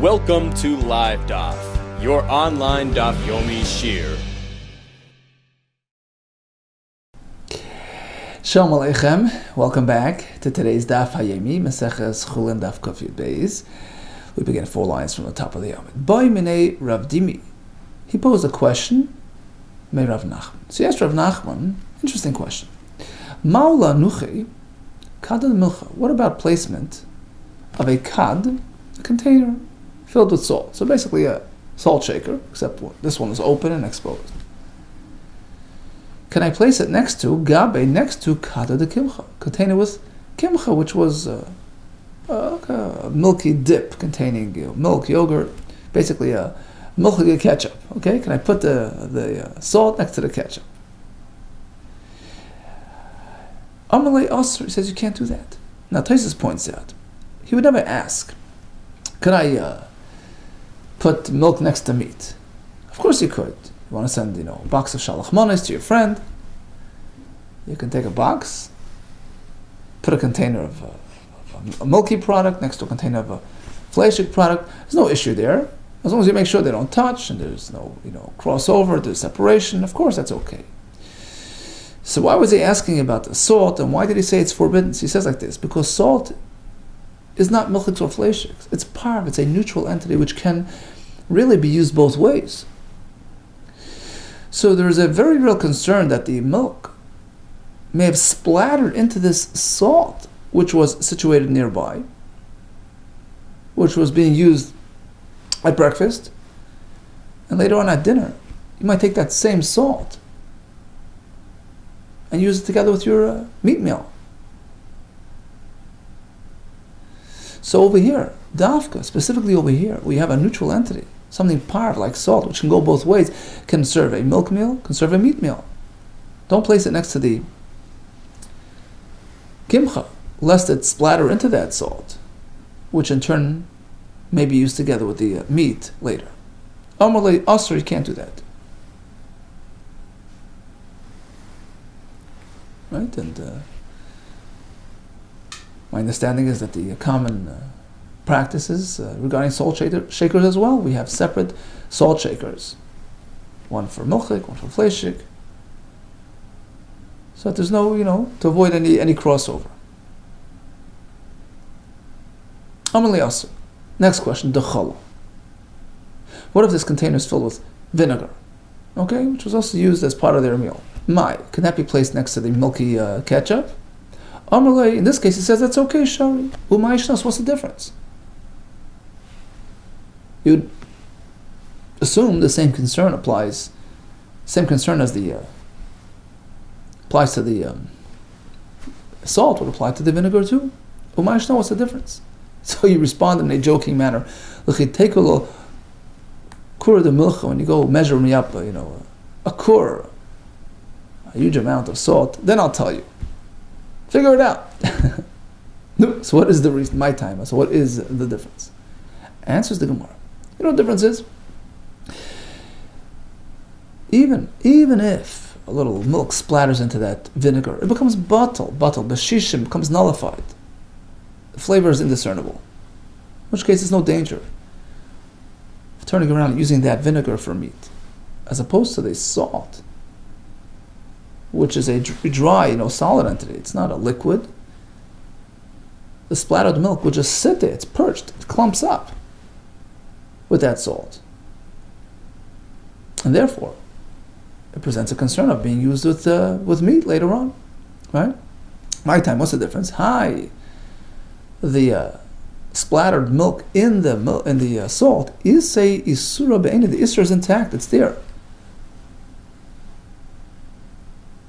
Welcome to LiveDaf, your online Daf Yomi Shir. Shalom Aleichem. Welcome back to today's Daf Hayemi, Maseches CHULLIN Daf Kuf Yud Beis. We begin 4 lines from the top of the Yomid. Boy Minei Rav Dimi. He posed a question. May Rav Nachman. So he asked Rav Nachman, interesting question. Maula Nuchi Kad Milcha. What about placement of a kad, a container filled with salt? So basically a salt shaker, except this one is open and exposed. Can I place it next to gabe, next to kada de kimcha, container with kimcha, which was like a milky dip containing milk, yogurt, basically a milky ketchup. Okay, can I put the salt next to the ketchup? Amalei Osir says you can't do that. Now Taisus points out he would never ask, can I put milk next to meat? Of course you could. You want to send, a box of shalach manos to your friend. You can take a box, put a container of a milky product next to a container of a fleshik product. There's no issue there, as long as you make sure they don't touch and there's no, crossover, there's separation. Of course, that's okay. So why was he asking about the salt, and why did he say it's forbidden? So he says like this: because salt is not milchik or fleshik. It's parv. It's a neutral entity which can really be used both ways. So there is a very real concern that the milk may have splattered into this salt, which was situated nearby, which was being used at breakfast, and later on at dinner. You might take that same salt and use it together with your meat meal. So over here, dafka, specifically over here, we have a neutral entity. Something parv, like salt, which can go both ways, can serve a milk meal, can serve a meat meal. Don't place it next to the kimcha, lest it splatter into that salt, which in turn may be used together with the meat later. Amalei Asr, you can't do that. Right? And my understanding is that the common practices regarding salt shakers as well. We have separate salt shakers, one for milchik, one for fleshik, so that there's no, to avoid any crossover. Amalei Asr. Next question, dechol. What if this container is filled with vinegar, okay, which was also used as part of their meal? Can that be placed next to the milky ketchup? Amalei, in this case, he says that's okay, Shari. What's the difference? You'd assume the same concern applies, same concern as the applies to the salt would apply to the vinegar too. What's the difference? So you respond in a joking manner. Look, you take a little kur de milcha, when you go measure me up, a kur, a huge amount of salt, then I'll tell you. Figure it out. So what is the reason? My time. So what is the difference? Answers the Gemara. You know what the difference is? Even if a little milk splatters into that vinegar, it becomes bashishim, becomes nullified. The flavor is indiscernible. In which case, there's no danger of turning around and using that vinegar for meat, as opposed to the salt, which is a dry, solid entity. It's not a liquid. The splattered milk will just sit there. It's perched. It clumps up with that salt. And therefore, it presents a concern of being used with meat later on. Right? My time, what's the difference? The splattered milk in the salt is a isura be'eni. The isra is intact. It's there.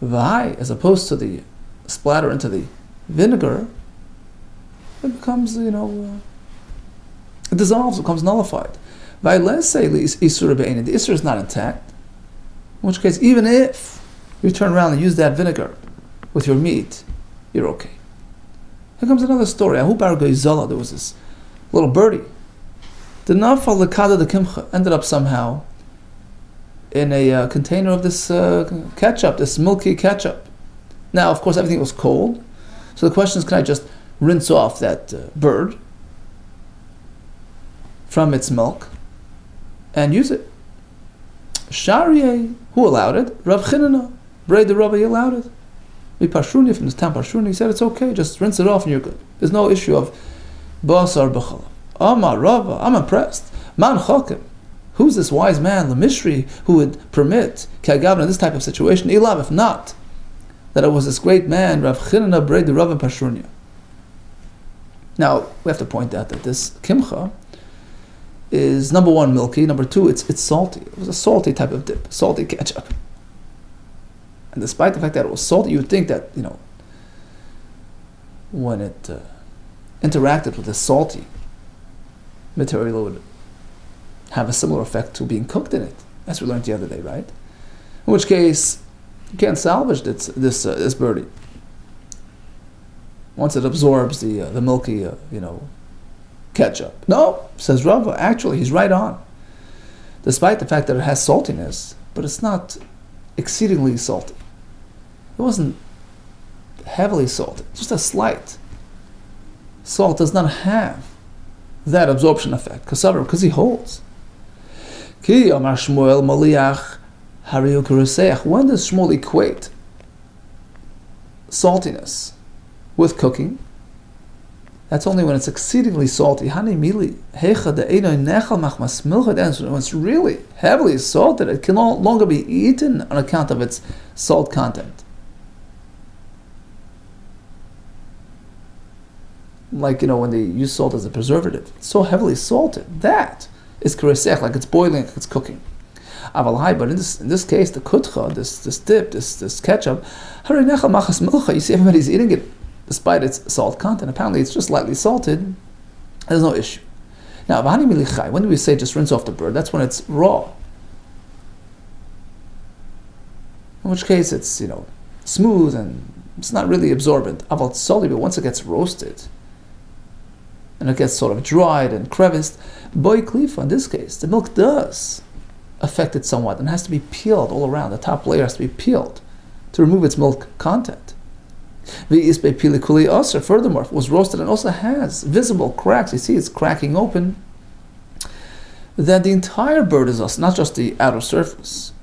V'hai, as opposed to the splatter into the vinegar, it becomes, it dissolves, it becomes nullified. V'hai, let's say isura be'eni. The isra is not intact. In which case, even if you turn around and use that vinegar with your meat, you're okay. Here comes another story. There was this little birdie. The nafal lekada de kimcha ended up somehow in a container of this ketchup, this milky ketchup. Now, of course, everything was cold. So the question is, can I just rinse off that bird from its milk and use it. Shariye, who allowed it? Rav Chinana, Brei the Rabbi, allowed it. We parshanut from this town parshanut, he said it's okay, just rinse it off and you're good. There's no issue of basar b'chalav. Amar Rava, I'm impressed. Man chokim, who's this wise man, the Mishri, who would permit Kagavna in this type of situation? Ilav, if not, that it was this great man, Rav Chinana, Brei the Rabbi parshanut. Now, we have to point out that this kimcha is, number one, milky, number two, it's salty. It was a salty type of dip, salty ketchup. And despite the fact that it was salty, you would think that, when it interacted with the salty material, it would have a similar effect to being cooked in it, as we learned the other day, right? In which case, you can't salvage this birdie. Once it absorbs the milky, ketchup. No, says Rava, actually, he's right on. Despite the fact that it has saltiness, but it's not exceedingly salty. It wasn't heavily salted, just a slight. Salt does not have that absorption effect, because he holds. Ki Amar Shmuel Maliach Hariu Kuruseach. When does Shmuel equate saltiness with cooking? That's only when it's exceedingly salty. Hani mili hecha de eino nechal machmas milchad. When it's really heavily salted, it can no longer be eaten on account of its salt content. Like, when they use salt as a preservative, it's so heavily salted. That is kuresech, like it's boiling, like it's cooking. Avalhai, but in this case, the kutcha, this dip, this ketchup, you see everybody's eating it despite its salt content. Apparently it's just lightly salted. There's no issue. Now, when do we say just rinse off the bird? That's when it's raw. In which case it's, smooth and it's not really absorbent. Aval salty, but once it gets roasted and it gets sort of dried and creviced, boy klifa, in this case, the milk does affect it somewhat and has to be peeled all around. The top layer has to be peeled to remove its milk content. Furthermore, if it was roasted and also has visible cracks, you see it's cracking open, then the entire bird is also, not just the outer surface.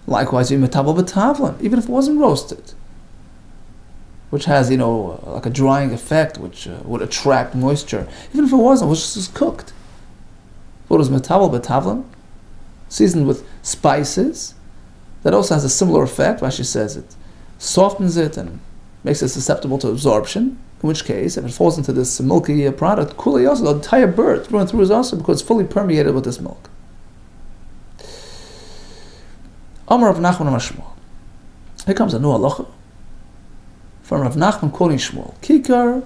Likewise, even if it wasn't roasted, which has, like a drying effect, which would attract moisture. Even if it wasn't, it was just cooked. What was metabel betavlan? Seasoned with spices. That also has a similar effect. Rashi says it softens it and makes it susceptible to absorption. In which case, if it falls into this milky product, kuli also, the entire bird through and through is also because it's fully permeated with this milk. Amar Rav Nachman Amar Shmuel. Here comes a new halacha from Rav Nachman quoting Shmuel. Kikar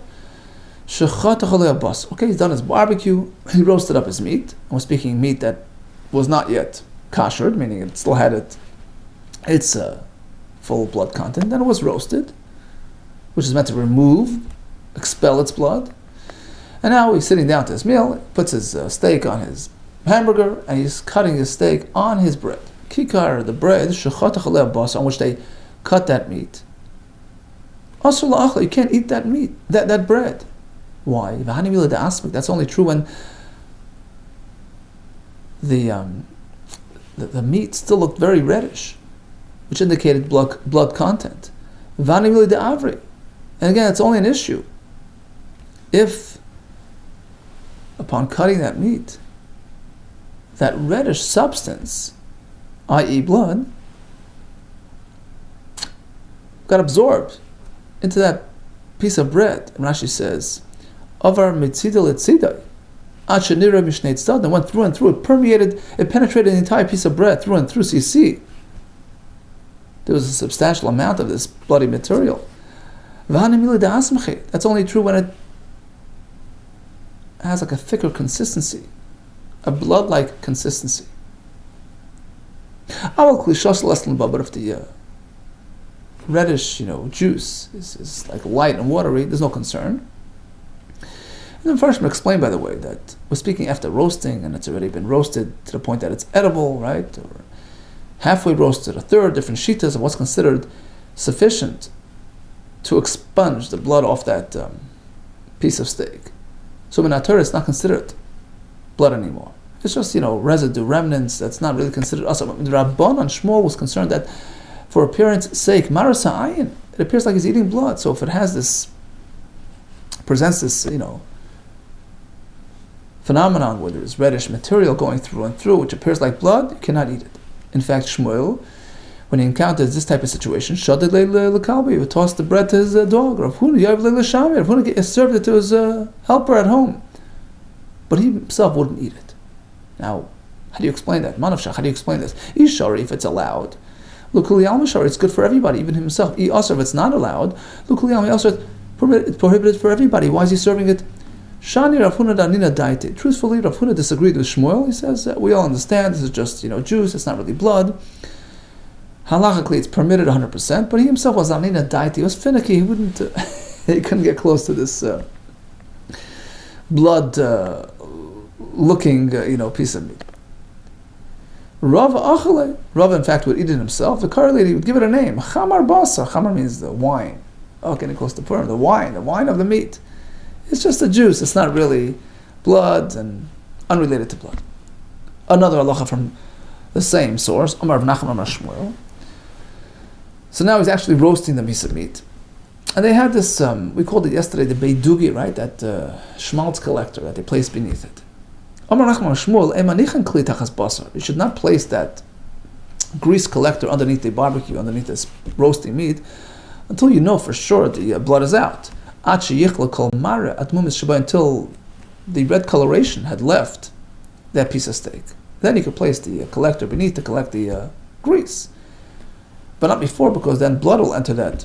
shechatach alei abas. Okay, he's done his barbecue. He roasted up his meat. And we're speaking meat that was not yet koshered, meaning it still had its full blood content. Then it was roasted, which is meant to expel its blood. And now he's sitting down to his meal, puts his steak on his hamburger, and he's cutting his steak on his bread. Kikar, the bread, shechatach alei abas, on which they cut that meat. Asur la'achla, you can't eat that meat, that bread. Why? That's only true when the meat still looked very reddish, which indicated blood content. And again, it's only an issue if, upon cutting that meat, that reddish substance, i.e. blood, got absorbed into that piece of bread. And Rashi says, Avar mitzida letzidai, ad shenira mishnei tzad, and went through and through. It penetrated the entire piece of bread through and through. So you see, there was a substantial amount of this bloody material. That's only true when it has like a thicker consistency, a blood-like consistency. But if the reddish, juice is like light and watery, there's no concern. And then Farshim explained, by the way, that we're speaking after roasting, and it's already been roasted to the point that it's edible, right? Or halfway roasted, a third, different shitas of what's considered sufficient to expunge the blood off that piece of steak. So in Torah, it's not considered blood anymore. It's just, residue, remnants, that's not really considered asr. The Rabbanan Shmuel was concerned that for appearance sake, marasa ayin, it appears like he's eating blood. So if it presents this, phenomenon where there's reddish material going through and through, which appears like blood, you cannot eat it. In fact, Shmuel, when he encounters this type of situation, Shadid le'kalbi, he would toss the bread to his dog. Rav Huna yav le'shamir, Rav Huna served it to his helper at home, but he himself wouldn't eat it. Now, how do you explain that? Manavshach, how do you explain this? Ishari, if it's allowed, Lukuli al-mashari, it's good for everybody, even himself. Asar, if it's not allowed, Lukuli al-mashari, it's prohibited for everybody. Why is he serving it? Shani Rav Huna danina daite. Truthfully, Rav Huna disagreed with Shmuel. He says, we all understand, this is just, juice, it's not really blood. Halachically, it's permitted 100%, but he himself was danina daite. He was finicky, he wouldn't, he couldn't get close to this blood looking, piece of meat. Rav achale. Rav, in fact, would eat it himself. The correlator would give it a name. Chamar basa. Chamar means the wine. Getting close to Purim. The wine of the meat. It's just the juice. It's not really blood and unrelated to blood. Another halacha from the same source. Amar Rav Nachman Amar Shmuel. So now he's actually roasting the piece of meat. And they had this, we called it yesterday the beidugi, right? That schmaltz collector that they placed beneath it. You should not place that grease collector underneath the barbecue, underneath this roasting meat, until you know for sure the blood is out. Until the red coloration had left that piece of steak. Then you could place the collector beneath to collect the grease. But not before, because then blood will enter that.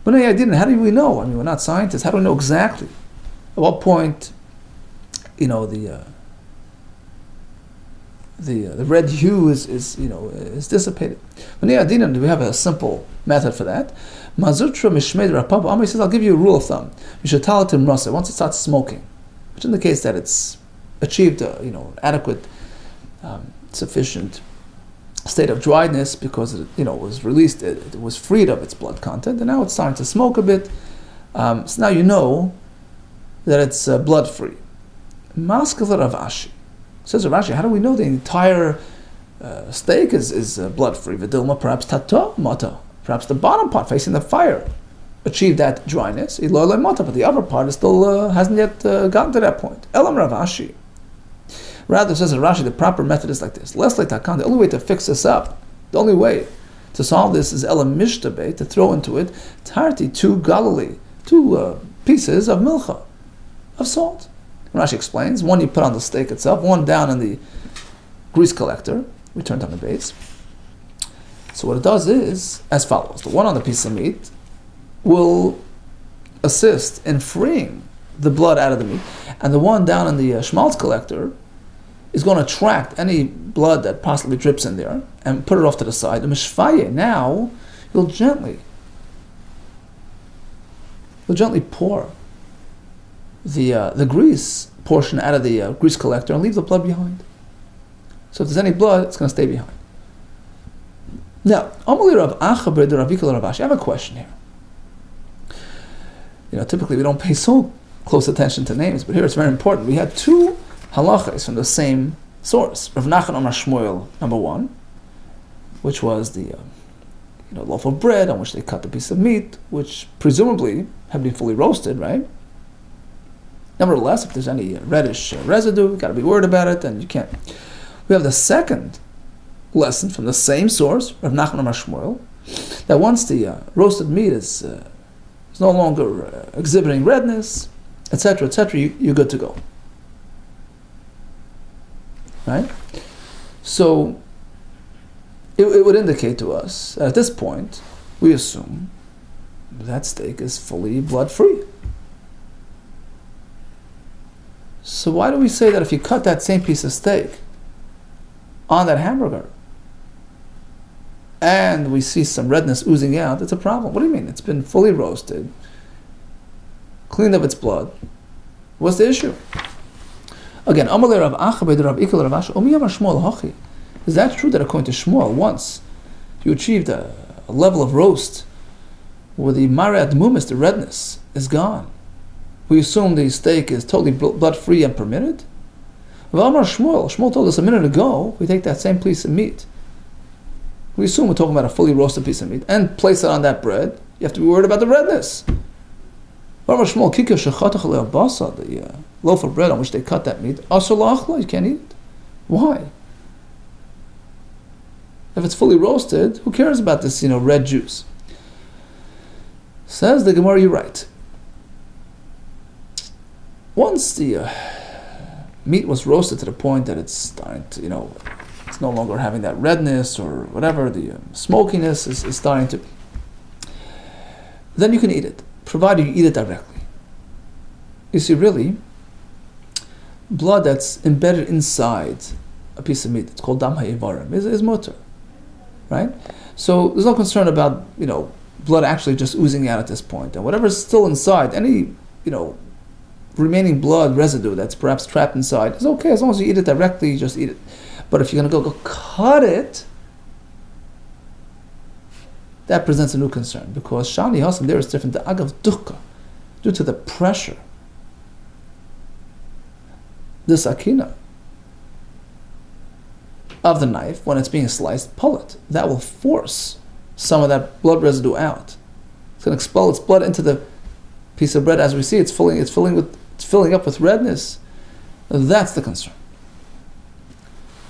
But no, I didn't. How do we know? I mean, we're not scientists. How do we know exactly? At what point, the red hue is dissipated. Do we have a simple method for that? Mazutra mishmeid rapab. Amr says, I'll give you a rule of thumb. Mishatalatim rasa. Once it starts smoking, which indicates that it's achieved adequate, sufficient state of dryness because it was released, it was freed of its blood content, and now it's starting to smoke a bit. So now you know that it's blood free. Maskala Rav Ashi. Says Rav Ashi, how do we know the entire steak is blood free? Vidilma, perhaps tato mata, perhaps the bottom part facing the fire achieved that dryness. Ilole mata, but the upper part is still hasn't yet gotten to that point. Elam Rav Ashi. Rather, says Rashi, the proper method is like this. Leslie takan, the only way to fix this up, the only way to solve this is elam mishtabe, to throw into it tarti, two pieces of milcha, of salt. Rashi explains, one you put on the steak itself, one down in the grease collector, returned on the base. So what it does is as follows. The one on the piece of meat will assist in freeing the blood out of the meat, and the one down in the schmaltz collector is going to attract any blood that possibly drips in there and put it off to the side. Now you'll gently pour the grease portion out of the grease collector and leave the blood behind. So if there's any blood, it's going to stay behind. Now, I have a question here. Typically we don't pay so close attention to names, but here it's very important. We had two halachas from the same source. Rav Nachman Amar Shmuel, number one, which was the loaf of bread on which they cut the piece of meat, which presumably had been fully roasted, right? Nevertheless, if there's any reddish residue, you've got to be worried about it, and you can't. We have the second lesson from the same source, Rav Nachman Amar Shmuel, that once the roasted meat is no longer exhibiting redness, etc., you're good to go. Right? So it would indicate to us that at this point we assume that steak is fully blood free. So why do we say that if you cut that same piece of steak on that hamburger and we see some redness oozing out, it's a problem? What do you mean? It's been fully roasted, cleaned of its blood. What's the issue? Again, is that true that according to Shmuel, once you achieved a level of roast where the marad mumis, the redness, is gone, we assume the steak is totally blood-free and permitted? Shmuel told us a minute ago, we take that same piece of meat. We assume we're talking about a fully roasted piece of meat and place it on that bread. You have to be worried about the redness. The loaf of bread on which they cut that meat, you can't eat it. Why? If it's fully roasted, who cares about this, red juice? Says the Gemara, you're right. Once the meat was roasted to the point that it's starting to, it's no longer having that redness or whatever, the smokiness is starting to, then you can eat it, provided you eat it directly. You see, really, blood that's embedded inside a piece of meat, it's called dam ha'ivarim, is mutter, right? So there's no concern about, blood actually just oozing out at this point. And whatever's still inside, any, remaining blood residue that's perhaps trapped inside is okay as long as you eat it directly, you just eat it. But if you're going to go cut it, that presents a new concern, because Shani Hasan there is different. The agav dukkha, due to the pressure, the sakina of the knife when it's being sliced, pull it. That will force some of that blood residue out. It's going to expel its blood into the piece of bread. As we see, it's filling up with redness. That's the concern.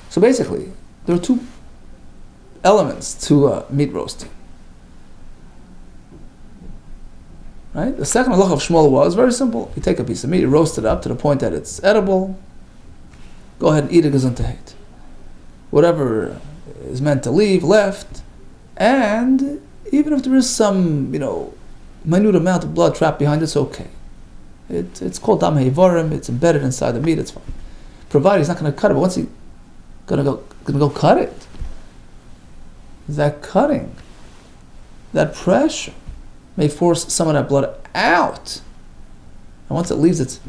So basically, there are two elements to meat roasting. Right? The second halacha of Shmuel was very simple. You take a piece of meat, you roast it up to the point that it's edible. Go ahead and eat it gesundheit. Whatever is meant to leave, left. And even if there is some, minute amount of blood trapped behind it, it's okay. It's called dam ha'ivarim. It's embedded inside the meat. It's fine, provided he's not going to cut it. But once he's going to go cut it, that cutting, that pressure, may force some of that blood out. And once it leaves its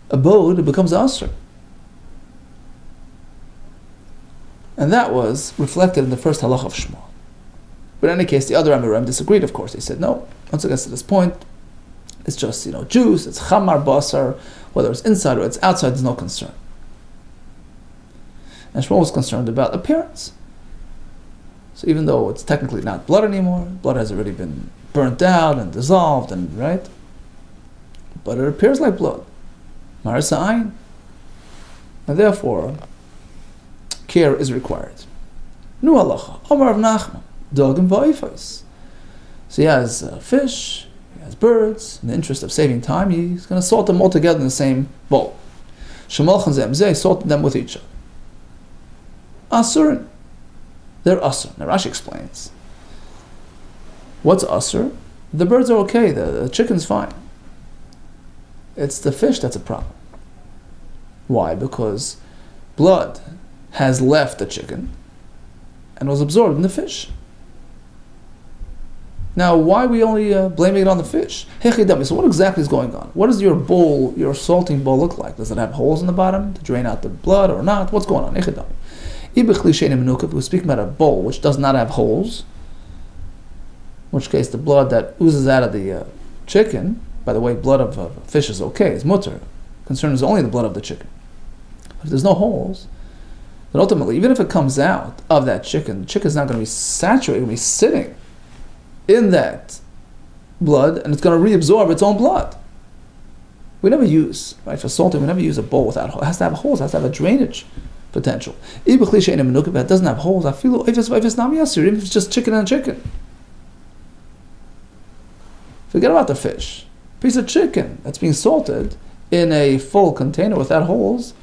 abode, it becomes asur. And that was reflected in the first halach of Shmuel. But in any case, the other Amirim disagreed, of course. They said, no, once it gets to this point, it's just, juice, it's chamar basar, whether it's inside or it's outside, there's no concern. And Shmuel was concerned about appearance. So even though it's technically not blood anymore, blood has already been burnt out and dissolved, and right? But it appears like blood. Marisa ayin. And therefore, care is required. Nu halacha, Amar of Nachman, dogim va'ifos. So he has fish, he has birds. In the interest of saving time, he's going to salt them all together in the same bowl. Shemalchan zemzeh, salted them with each other. Asurin, they're asur. Now Rashi explains. What's asur? The birds are okay, the chicken's fine. It's the fish that's a problem. Why? Because blood has left the chicken and was absorbed in the fish. Now, why are we only blaming it on the fish? So what exactly is going on? What does your bowl, your salting bowl look like? Does it have holes in the bottom to drain out the blood or not? What's going on? If we're speaking about a bowl which does not have holes, in which case the blood that oozes out of the chicken, by the way, blood of fish is okay, it's mutter. Concern is only the blood of the chicken. But if there's no holes, then ultimately, even if it comes out of that chicken, the chicken is not going to be saturated, it's going to be sitting in that blood, and it's going to reabsorb its own blood. We never use, right, for salting, we never use a bowl without holes. It has to have holes, it has to have a drainage potential. If it doesn't have holes, even if it's just chicken and chicken. Forget about the fish. Piece of chicken that's being salted in a full container without holes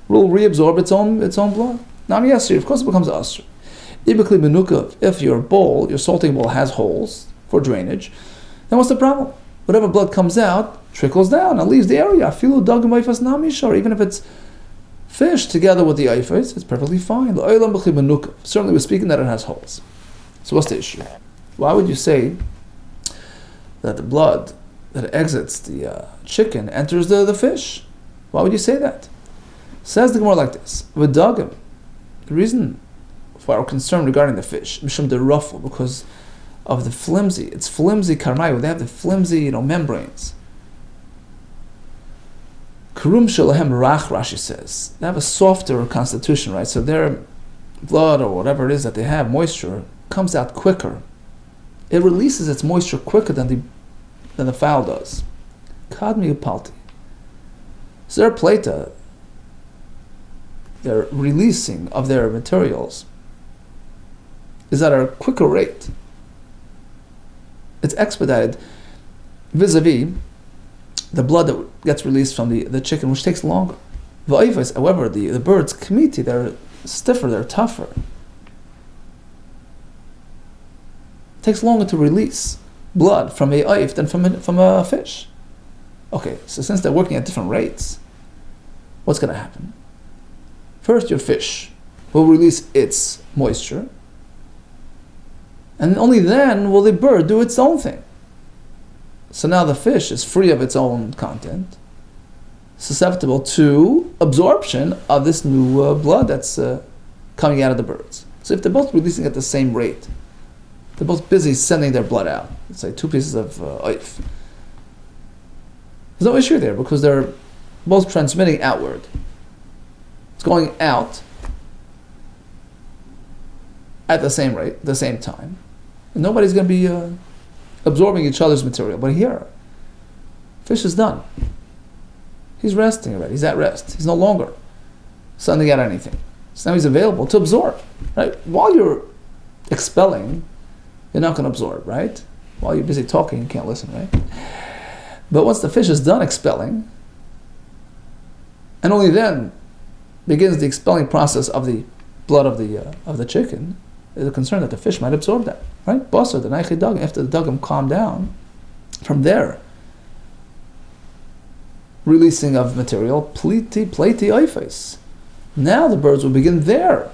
will reabsorb its own blood. Nami Yasir, of course it becomes asur. If your bowl, your salting bowl has holes for drainage, then what's the problem? Whatever blood comes out trickles down and leaves the area. Even if it's fish together with the eifes, it's perfectly fine. Certainly we're speaking that it has holes. So what's the issue? Why would you say that the blood that exits the chicken enters the fish? Why would you say that? Says the Gemara like this: the reason for our concern regarding the fish, mishum de ruffle, because of the flimsy karmayu. They have the flimsy, membranes. If Karum shalahem rach, Rashi says. They have a softer constitution, right? So their blood or whatever it is that they have, moisture, comes out quicker. It releases its moisture quicker than the fowl does. Kadmi upalti. So their plata, their releasing of their materials, is at a quicker rate. It's expedited vis-a-vis the blood that gets released from the chicken, which takes longer. However, the birds, kamiti, they're stiffer, they're tougher. It takes longer to release blood from a oif than from a fish. Okay, so since they're working at different rates, what's going to happen? First, your fish will release its moisture, and only then will the bird do its own thing. So now the fish is free of its own content, susceptible to absorption of this new blood that's coming out of the birds. So if they're both releasing at the same rate, they're both busy sending their blood out. Let's say 2 pieces of oif. There's no issue there because they're both transmitting outward. It's going out at the same rate, the same time. And nobody's going to be absorbing each other's material. But here, fish is done. He's resting already. He's at rest. He's no longer sending out anything. So now he's available to absorb. Right? While you're expelling, you're not going to absorb, right? While you're busy talking, you can't listen, right? But once the fish is done expelling, and only then begins the expelling process of the blood of the chicken, there's a concern that the fish might absorb that, right? Basar, the naichi dagim, after the dagim calm down, from there, releasing of material, pleti oifes. Now the birds will begin their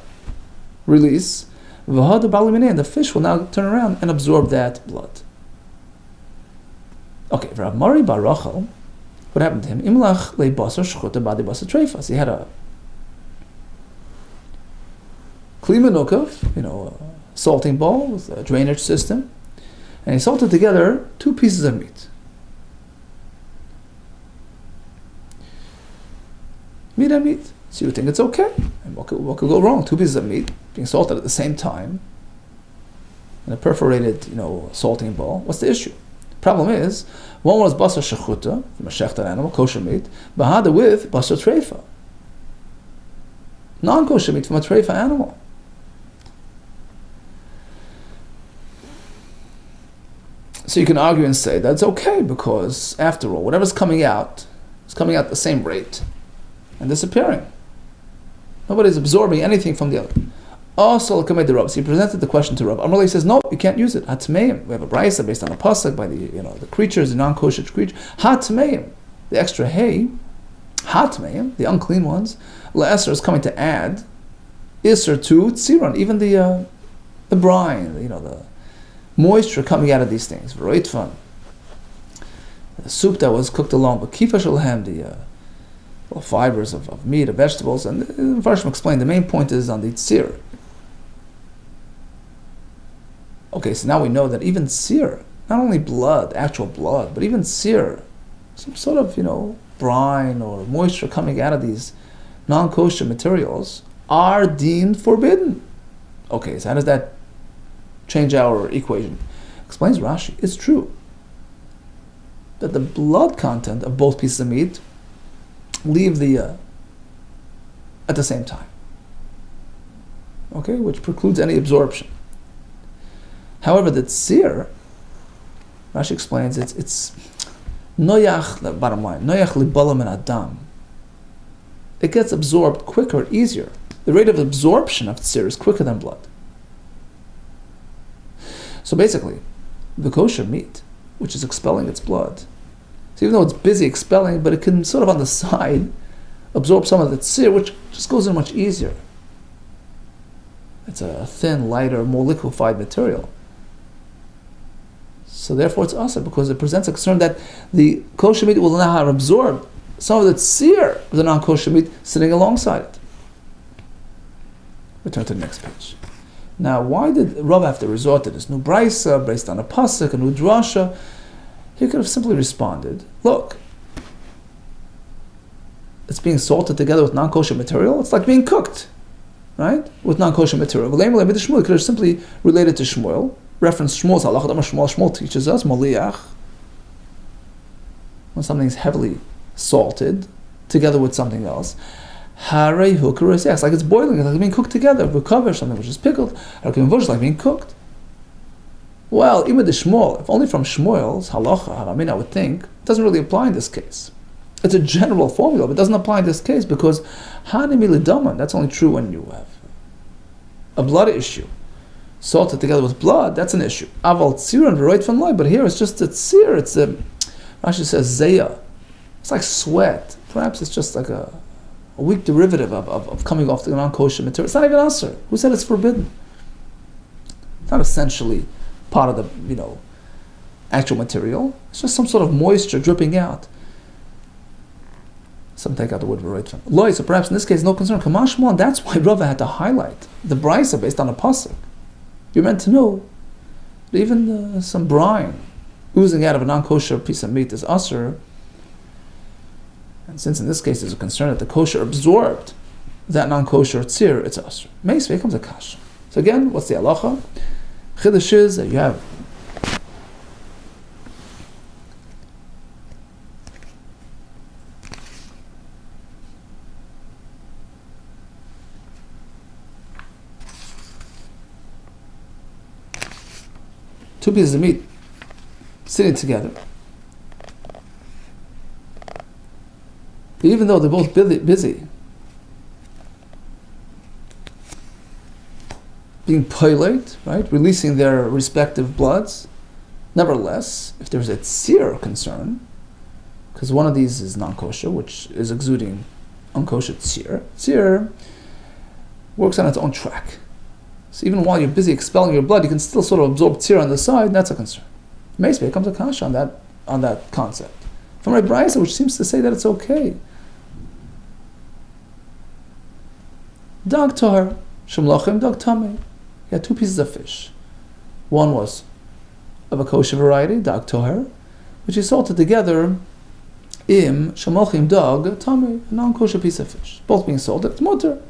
release, and the fish will now turn around and absorb that blood. Okay, Rav Mari bar Rachel, what happened to him? Imlach le basar shchuta badi basar treifas. He had a klimanukov, a salting bowl with a drainage system, and he salted together 2 pieces of meat. Meat and meat. So you think it's okay. And what could go wrong? 2 pieces of meat being salted at the same time in a perforated, salting bowl. What's the issue? Problem is, one was basar shechuta, from a shechted animal, kosher meat, bahada with basar treifa, non-kosher meat from a treifa animal. So you can argue and say that's okay because, after all, whatever's coming out is coming out at the same rate and disappearing. Nobody's absorbing anything from the other. Also, so he presented the question to Rav. Amrali says, no, you can't use it. Hatmeim. We have a brisa based on a pasuk by the creatures, the non-kosher creatures. Hatmeim, the extra hay. Hatmeim, the unclean ones. La'eser is coming to add iser to tziron, even the brine, the moisture coming out of these things. V'roitvan, the soup that was cooked along, but kifa shalhem, the fibers of meat, of vegetables, and the Farshim explained the main point is on the tzir. Okay, so now we know that even tzir, not only blood, actual blood, but even tzir, some sort of, brine or moisture coming out of these non-kosher materials are deemed forbidden. Okay, so how does that change our equation? Explains Rashi, it's true that the blood content of both pieces of meat leave at the same time. Okay, which precludes any absorption. However, the tzir, Rashi explains, it's noyach, the bottom line, noyach libalam and adam. It gets absorbed quicker, easier. The rate of absorption of tzir is quicker than blood. So basically, the kosher meat, which is expelling its blood, so even though it's busy expelling, but it can sort of on the side absorb some of the tzir, which just goes in much easier. It's a thin, lighter, more liquefied material. So therefore it's asa, because it presents a concern that the kosher meat will now absorb some of the tzir of the non-kosher meat sitting alongside it. Return to the next page. Now, why did Rav have to resort to this new brisa based on a pasuk, a new drasha? He could have simply responded, look, it's being salted together with non-kosher material, it's like being cooked, right? With non-kosher material. Shmuel could have simply related to Shmuel, reference Shmuel's halacha. Shmuel teaches us, moliach, when something's heavily salted together with something else. Harei hukaros, yes, like it's boiling, it's like being cooked together. V'kaver, something which is pickled, like being cooked. Well, even the Shmuel, if only from Shmuel's halacha, I would think, it doesn't really apply in this case. It's a general formula, but it doesn't apply in this case because hanimi lidaman, that's only true when you have a blood issue. Salted together with blood, that's an issue. Aval tzir and v'roit from loy, but here it's just a tzir, it's a, Rashi says zeya. It's like sweat. Perhaps it's just like a weak derivative of coming off the non-kosher material. It's not even asur. Who said it's forbidden? It's not essentially part of the, actual material. It's just some sort of moisture dripping out. Some take out the word v'roit. Loy, so perhaps in this case, no concern. Kamashmon, that's why Rava had to highlight the brisa based on a pasuk. You're meant to know that even some brine oozing out of a non-kosher piece of meat is asur. And since in this case there's a concern that the kosher absorbed that non-kosher tzir, it's asur. Meisvei comes a kasha. So again, what's the halacha? Chiddush is that you have two pieces of meat sitting together. Even though they're both busy being pilate, right, releasing their respective bloods, nevertheless, if there's a tzir concern, because one of these is non-kosher, which is exuding unkosher tzir works on its own track. So even while you're busy expelling your blood, you can still sort of absorb tzir on the side, and that's a concern. Meisvei comes a kasha on that concept. From a brisa, which seems to say that it's okay. Dag tahar, shemlachim, dag tamei. He had two pieces of fish. One was of a kosher variety, dag tahar, which he salted together im shemlachim dag tamei, a non-kosher piece of fish. Both being salted, it's mutter.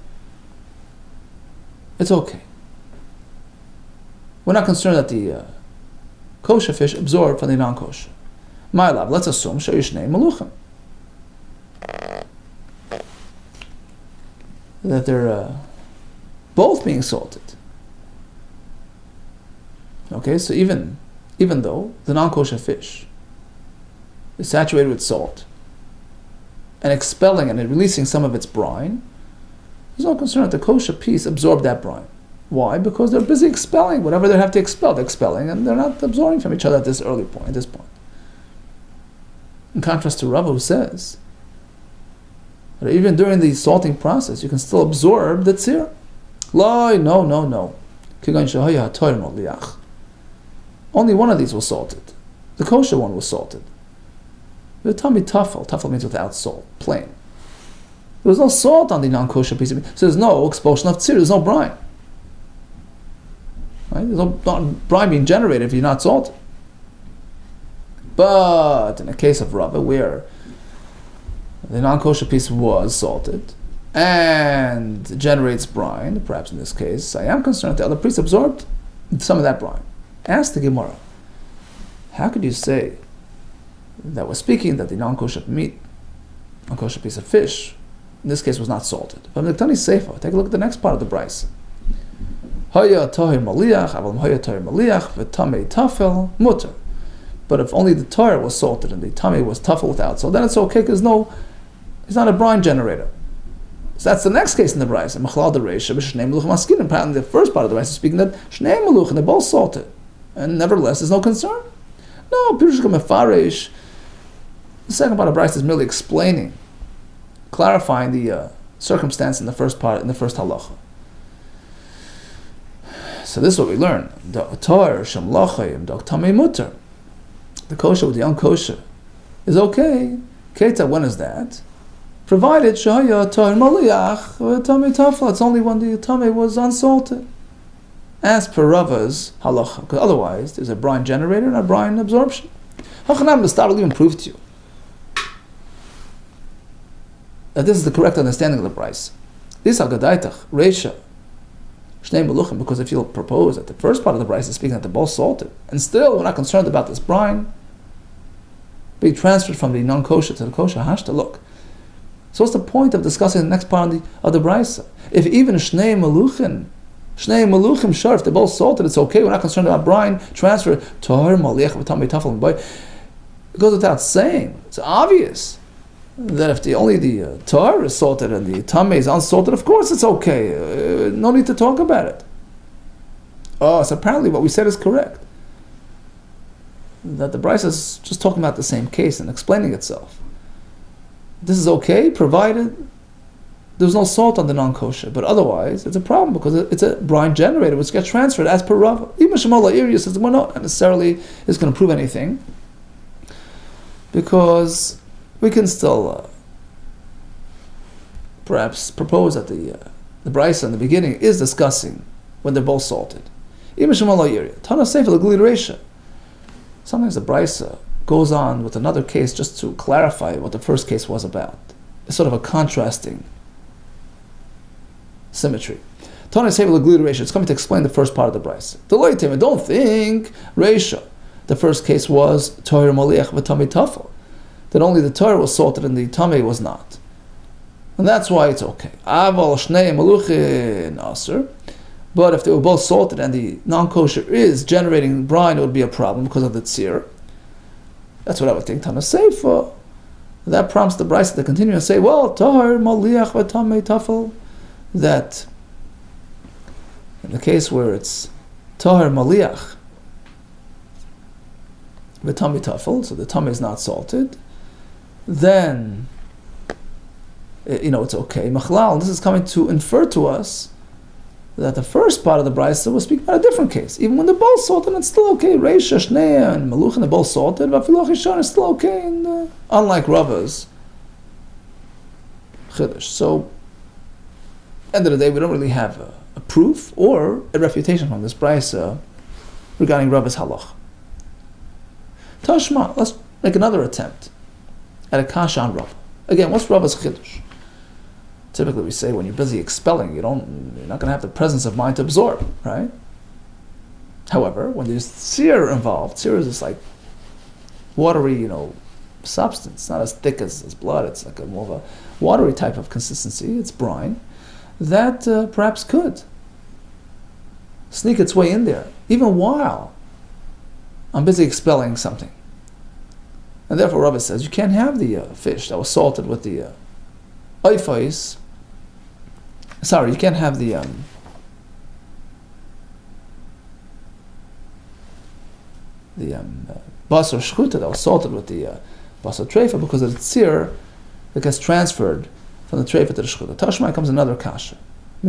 It's okay. We're not concerned that the kosher fish absorb from the non-kosher. My love, let's assume sheyishnei maluchim, that they're both being salted. Okay, so even though the non-kosher fish is saturated with salt and expelling and releasing some of its brine, there's no concern that the kosher piece absorbed that brine. Why? Because they're busy expelling whatever they have to expel. They're expelling and they're not absorbing from each other at this point. In contrast to Rava, who says that even during the salting process, you can still absorb the tzir. No. Only one of these was salted. The kosher one was salted. The tummy tafel. Tafel means without salt, plain. There was no salt on the non-kosher piece of meat, so there's no expulsion of tzir. There's no brine. Right? There's no brine being generated if you're not salted. But in the case of Rava, where the non-kosher piece was salted and generates brine, perhaps in this case, I am concerned that the other piece absorbed some of that brine. Ask the Gemara, how could you say that we're speaking that the non-kosher meat, non-kosher piece of fish, in this case was not salted? But the Tani Seifa, take a look at the next part of the brisa. Haya tahir maliach, aval haya tahir maliach, v'tamei tafel mutter. But if only the tahir was salted and the tamei was tafel without salt, then it's okay because it's not a brine generator. So that's the next case in the brisa. Machlal the reisha b'shnei meluch maskin. Apparently, the first part of the brisa is speaking that shnei meluch and they're both salted, and nevertheless, there's no concern. No, pirushka mefarish. The second part of the brisa is merely explaining, clarifying the circumstance in the first part, in the first halacha. So this is what we learn: the tahir shemlachim dag tamei mutter. The kosher with the unkosher is okay. Keta, when is that? Provided shahaya tahir maliach tamei tafla. It's only when the tamei was unsalted, as per Rava's halacha. Because otherwise, there's a brine generator and a brine absorption. Hachanam, the star will even prove to you that this is the correct understanding of the brayso. This agadaitach reisha shnei meluchim, because if you'll propose that the first part of the brayso is speaking that they're both salted, and still we're not concerned about this brine being transferred from the non-kosher to the kosher hashta. Look, so what's the point of discussing the next part of the brayso? If even shnei meluchim sure, if they're both salted, it's okay. We're not concerned about brine transfer. Tahor maliach v'tamei tafel boy. It goes without saying. It's obvious that if only the tahor is salted and the tamei is unsalted, of course it's okay. No need to talk about it. Oh, so apparently what we said is correct. That the brayso is just talking about the same case and explaining itself. This is okay, provided there's no salt on the non-kosher. But otherwise, it's a problem because it's a brine generator which gets transferred as per Rava. Even Shmuel Ha'iri says, well, not necessarily is going to prove anything, because we can still perhaps propose that the brayso in the beginning is discussing when they're both salted. Even Shmuel Ha'iri, Tana Sefer L'Glil Reisha. Sometimes the brayso goes on with another case just to clarify what the first case was about. It's sort of a contrasting symmetry. Tana Sefer L'Glil Reisha. It's coming to explain the first part of the brayso. Don't think Reisha. The first case was Tahor maliach v'tamei tafel, that only the Torah was salted and the tamei was not, and that's why it's okay. Aval shnei meluchin aser, but if they were both salted and the non-kosher is generating brine, it would be a problem because of the tzir. That's what I would think. Tana Sefer. That prompts the brayso to continue and say, well, Tahor maliach v'tamei tafel, that in the case where it's Tahor maliach v'tamei tafel, so the tamei is not salted, then it's okay. Machlal, this is coming to infer to us that the first part of the brayso was speaking about a different case. Even when they're both salted, it's still okay. Reisha, Shnei, and Meluchin, they're both salted, but Vafilach Yishon is still okay, and unlike Rava's Chiddush. So, end of the day, we don't really have a proof or a refutation from this brayso regarding Rava's halach. Tashma, let's make another attempt at a kasha on Rava. Again, what's Rava's Chiddush? Typically we say when you're busy expelling, you're not going to have the presence of mind to absorb, right? However, when there's seer involved, seer is this like watery, substance. It's not as thick as blood. It's like more of a watery type of consistency. It's brine. That perhaps could sneak its way in there, even while I'm busy expelling something. And therefore Rava says you can't have the fish that was salted with the oifais. Sorry, you can't have the basar shchuta that was salted with the basar treifa, because of the tzir that gets transferred from the treifa to the shchuta. Tashma comes another kasha.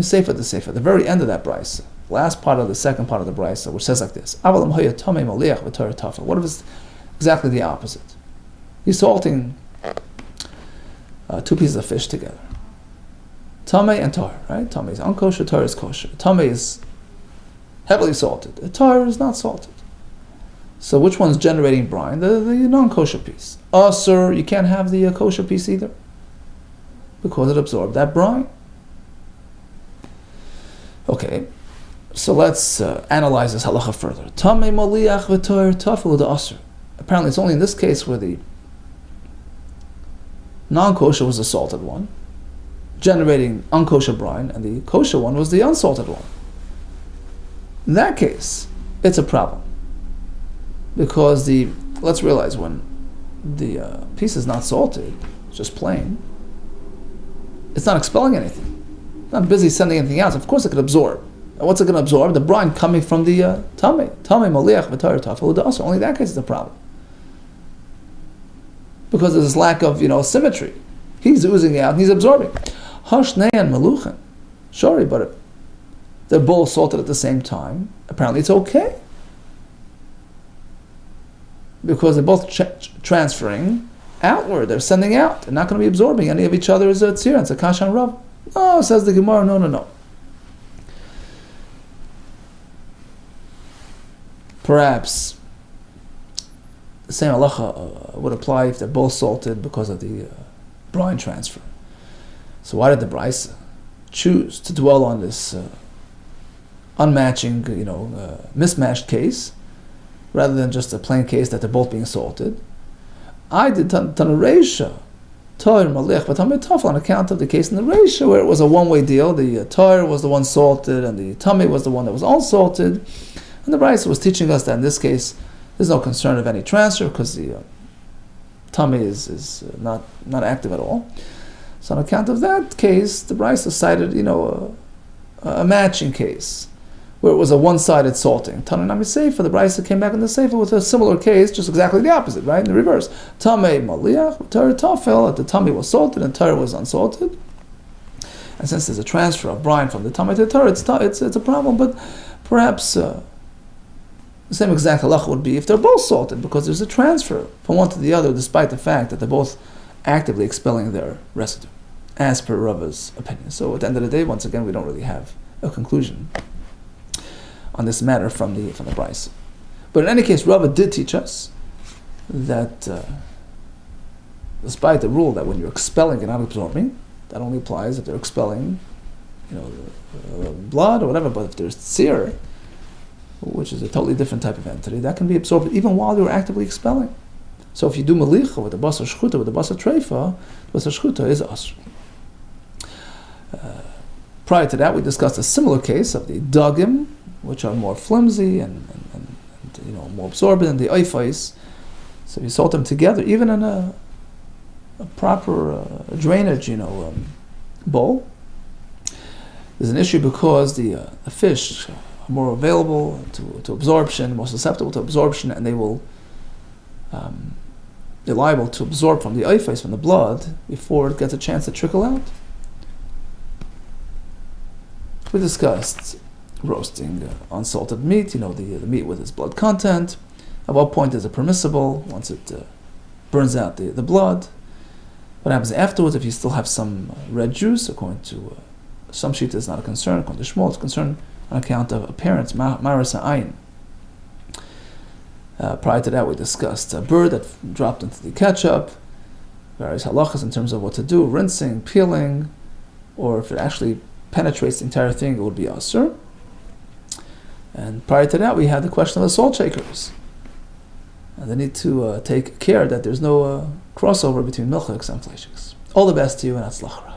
Sefer the sefer, the very end of that brayso, last part of the second part of the brayso, which says like this: Avalam hoya tamei maliach v'torah tafel. What if it's exactly the opposite? He's salting two pieces of fish together. Tamei and tar, right? Tamei is unkosher, tar is kosher. Tamei is heavily salted. The tar is not salted. So which one's generating brine? The non-kosher piece. Sir, you can't have the kosher piece either, because it absorbed that brine. Okay, so let's analyze this halacha further. Tamei maliach v'tor tafel the aser. Apparently it's only in this case where the non-kosher was the salted one, generating unkosher brine, and the kosher one was the unsalted one. In that case, it's a problem. Because let's realize when the piece is not salted, it's just plain, it's not expelling anything. It's not busy sending anything out. Of course it could absorb. And what's it going to absorb? The brine coming from the tamei. Tamei maliach v'tar tafel l'da'asr. Only in that case is the problem. Because there's this lack of, symmetry. He's oozing out and he's absorbing. Hashnei and meluchin. Sorry, but if they're both salted at the same time, apparently it's okay. Because they're both transferring outward. They're sending out. They're not going to be absorbing any of each other's tzira. It's a kasha and rav. No, says the Gemara, no. Perhaps the same halacha would apply if they're both salted because of the brine transfer. So why did the Brisa choose to dwell on this unmatching, mismatched case, rather than just a plain case that they're both being salted? I did Tanareisha, Torah Maliach, but Talmud on account of the case in the Reisha where it was a one-way deal. The Torah was the one salted, and the Tummy was the one that was unsalted. And the Brisa was teaching us that in this case, there's no concern of any transfer because the Tummy is not active at all. So on account of that case, the Brisa cited, a matching case where it was a one-sided salting. Tananami Seifa, the Brisa came back in the Seifa with a similar case, just exactly the opposite, right? In the reverse. Tamei Maliach, Torah Tafel, the tummy was salted and Torah was unsalted. And since there's a transfer of brine from the tummy to the Torah, it's a problem, but perhaps the same exact halacha would be if they're both salted, because there's a transfer from one to the other, despite the fact that they're both actively expelling their residue, as per Rava's opinion. So at the end of the day, once again, we don't really have a conclusion on this matter from the Brisa. But in any case, Rava did teach us that despite the rule that when you're expelling and not absorbing, that only applies if they're expelling, blood or whatever. But if there's tzir, which is a totally different type of entity, that can be absorbed even while you're actively expelling. So if you do malicha with the basar shchuta, with the basar treifa, the basar shchuta is asr. Prior to that, we discussed a similar case of the dagim, which are more flimsy and more absorbent than the oifais. So you salt them together, even in a proper drainage, bowl. There's an issue because the fish are more available to absorption, more susceptible to absorption, and they will they're liable to absorb from the oifais, from the blood, before it gets a chance to trickle out. We discussed roasting unsalted meat, the meat with its blood content. At what point is it permissible? Once it burns out the blood. What happens afterwards if you still have some red juice? According to some shita, is not a concern. According to Shmuel, it's a concern on account of appearance, maras ha'ayin. Prior to that, we discussed a bird that dropped into the ketchup, various halachas in terms of what to do, rinsing, peeling, or if it actually penetrates the entire thing, it would be asur. And prior to that, we had the question of the salt shakers. And they need to take care that there's no crossover between milchiks and fleishiks. All the best to you, and atzlach.